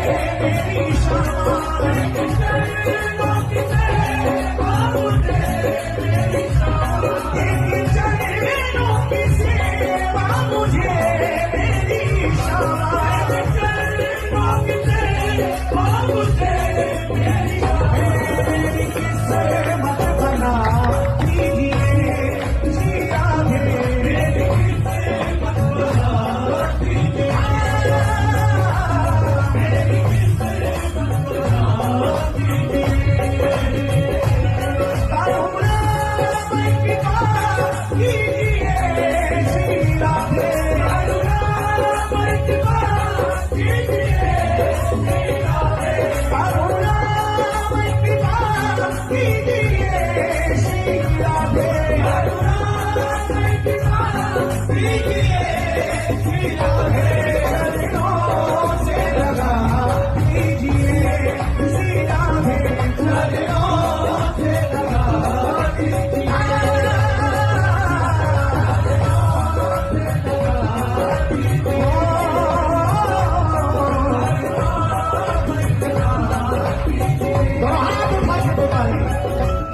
मेरी शामा चरणों की सेवा मुझे, मेरी शामा चरणों की सेवा मुझे, मेरी शामा चरणों की सेवा मुझे, मेरी किस्मत बना दीजिए श्री राधे, मेरी किस्मत बना दीजिए, मेरी किस्मत बना दीजिए, करुणामय कृपा कीजिए श्री राधे, करुणामय कृपा कीजिए श्री राधे, करुणामय कृपा कीजिए श्री राधे, करुणामय कृपा कीजिए श्री राधे, चरणों से लगा कीजिए श्री राधे, चरणों से लगा कीजिए, दोनों हाथ उठा के